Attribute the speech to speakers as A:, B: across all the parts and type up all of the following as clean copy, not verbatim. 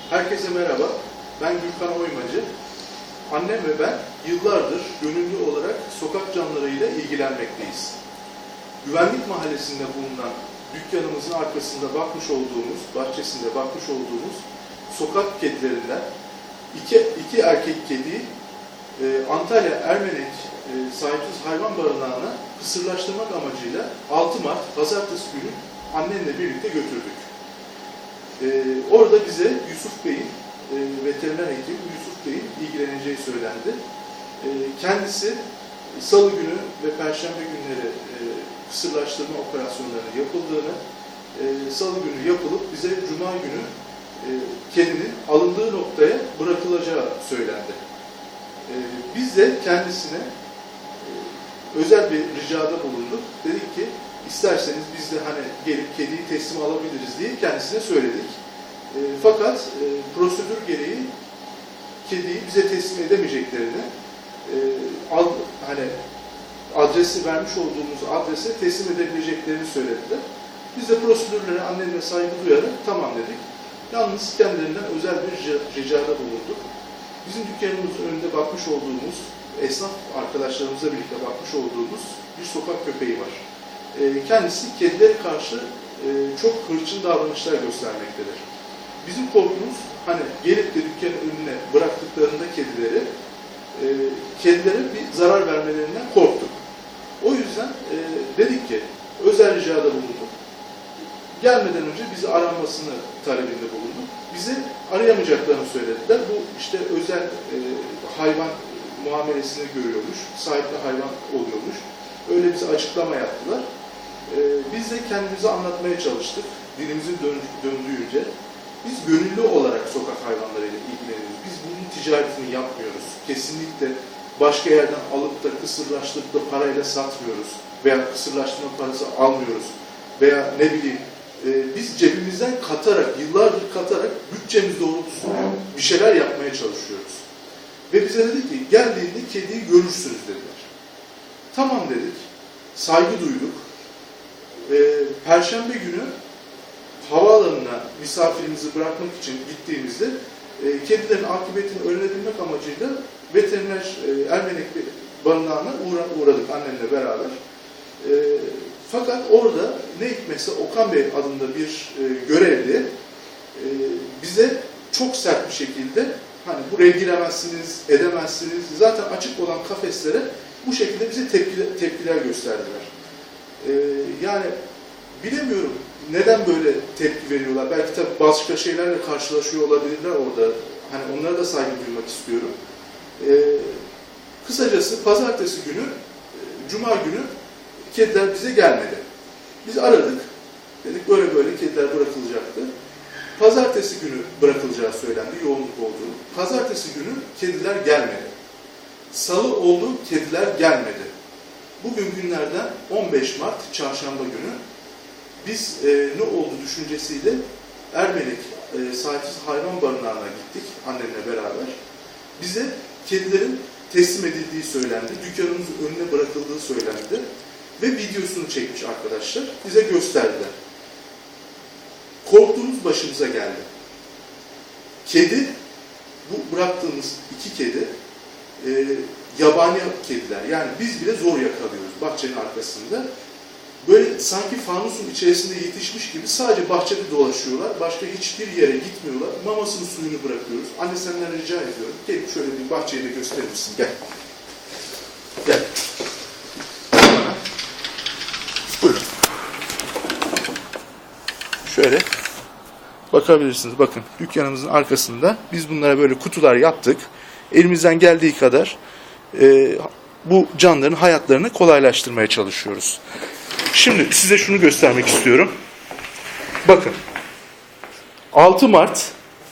A: Herkese merhaba, ben Gürkan Oymacı. Annem ve ben yıllardır gönüllü olarak sokak canlılarıyla ilgilenmekteyiz. Güvenlik Mahallesi'nde bulunan dükkanımızın arkasında bahçesinde bakmış olduğumuz sokak kedilerinden iki erkek kediyi Antalya Ermenek Sahipsiz Hayvan Barınağı'na kısırlaştırmak amacıyla 6 Mart Pazartesi günü annemle birlikte götürdük. Orada bize Yusuf Bey'in, veteriner hekim Yusuf Bey'in ilgileneceği söylendi. Kendisi Salı günü ve Perşembe günleri kısırlaştırma operasyonlarının yapıldığını, Salı günü yapılıp bize Cuma günü kedinin alındığı noktaya bırakılacağı söylendi. Biz de kendisine özel bir ricada bulunduk. Dedik ki, İsterseniz biz de hani gelip kediyi teslim alabiliriz diye kendisine söyledik. Fakat prosedür gereği kediyi bize teslim edemeyeceklerini, hani adresi vermiş olduğumuz adrese teslim edebileceklerini söylediler. Biz de prosedürlere annemle saygı duyarak tamam dedik. Yalnız kendilerinden özel bir ricada bulunduk. Bizim dükkanımızın önünde bakmış olduğumuz, esnaf arkadaşlarımızla birlikte bakmış olduğumuz bir sokak köpeği var. Kendisi kedilere karşı çok hırçın davranışlar göstermektedir. Bizim korkumuz hani gelip de dükkanın önüne bıraktıklarında kedilere bir zarar vermelerinden korktuk. O yüzden dedik ki özel ricada bulunduk. Gelmeden önce bizi aranmasını talebinde bulunduk. Bizi arayamayacaklarını söylediler. Bu işte özel hayvan muamelesini görüyormuş, sahipli hayvan oluyormuş. Öyle bize açıklama yaptılar. Biz de kendimizi anlatmaya çalıştık, dilimizin döndüğünce. Biz gönüllü olarak sokak hayvanlarıyla ilgileniyoruz. Biz bunun ticaretini yapmıyoruz. Kesinlikle başka yerden alıp da kısırlaştırıp da parayla satmıyoruz. Veya kısırlaştırma parası almıyoruz. Veya ne bileyim, biz cebimizden katarak, yıllardır katarak bütçemiz doğrultusunda bir şeyler yapmaya çalışıyoruz. Ve bize dedi ki, geldiğinde kediyi görürsünüz dediler. Tamam dedik, saygı duyduk. Perşembe günü havaalanına misafirimizi bırakmak için gittiğimizde kedilerin akıbetini öğrenebilmek amacıyla veteriner Ermenek barınağına uğradık annemle beraber. Fakat orada ne hikmetse Okan Bey adında bir görevli bize çok sert bir şekilde hani buraya giremezsiniz, edemezsiniz, zaten açık olan kafeslere bu şekilde bize tepkiler gösterdiler. Yani bilemiyorum neden böyle tepki veriyorlar. Belki tabii başka şeylerle karşılaşıyor olabilirler orada. Hani onlara da saygı duymak istiyorum. Kısacası pazartesi günü, cuma günü kediler bize gelmedi. Biz aradık. Dedik böyle böyle kediler bırakılacaktı. Pazartesi günü bırakılacağı söylendi, yoğunluk olduğu. Pazartesi günü kediler gelmedi. Salı oldu, kediler gelmedi. Bugün günlerden 15 Mart Çarşamba günü biz ne oldu düşüncesiyle Ermenek Sahipsiz Hayvan Barınağı'na gittik annemle beraber. Bize kedilerin teslim edildiği söylendi, dükkanımızın önüne bırakıldığı söylendi ve videosunu çekmiş arkadaşlar, bize gösterdiler. Korktuğumuz başımıza geldi. Kedi, bu bıraktığımız iki kedi, yabani kediler. Yani biz bile zor yakalıyoruz bahçenin arkasında. Böyle sanki fanusun içerisinde yetişmiş gibi sadece bahçede dolaşıyorlar. Başka hiçbir yere gitmiyorlar. Mamasını suyunu bırakıyoruz. Anne senden rica ediyorum. Gelip şöyle bir bahçeyi de gösterir misin? Gel. Gel. Bana. Buyurun. Şöyle bakabilirsiniz. Bakın dükkanımızın arkasında biz bunlara böyle kutular yaptık. Elimizden geldiği kadar bu canlıların hayatlarını kolaylaştırmaya çalışıyoruz. Şimdi size şunu göstermek istiyorum. Bakın. 6 Mart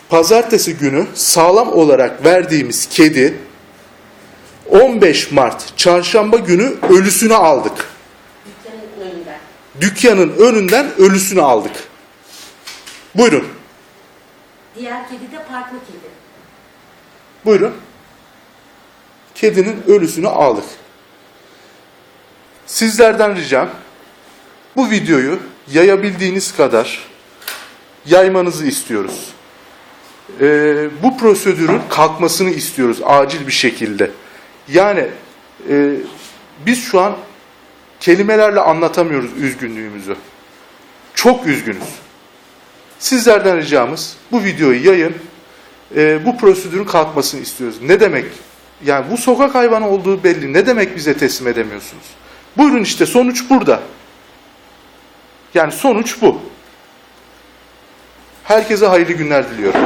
A: Pazartesi günü sağlam olarak verdiğimiz kedi 15 Mart Çarşamba günü ölüsünü aldık. Dükkanın önünden ölüsünü aldık. Buyurun.
B: Diğer kedi de parklı kedi.
A: Buyurun. Kedinin ölüsünü aldık. Sizlerden ricam bu videoyu yayabildiğiniz kadar yaymanızı istiyoruz. bu prosedürün kalkmasını istiyoruz acil bir şekilde. Yani biz şu an kelimelerle anlatamıyoruz üzgünlüğümüzü. Çok üzgünüz. Sizlerden ricamız bu videoyu yayın, bu prosedürün kalkmasını istiyoruz. Ne demek? Yani bu sokak hayvanı olduğu belli. Ne demek bize teslim edemiyorsunuz? Buyurun işte sonuç burada. Yani sonuç bu. Herkese hayırlı günler diliyorum.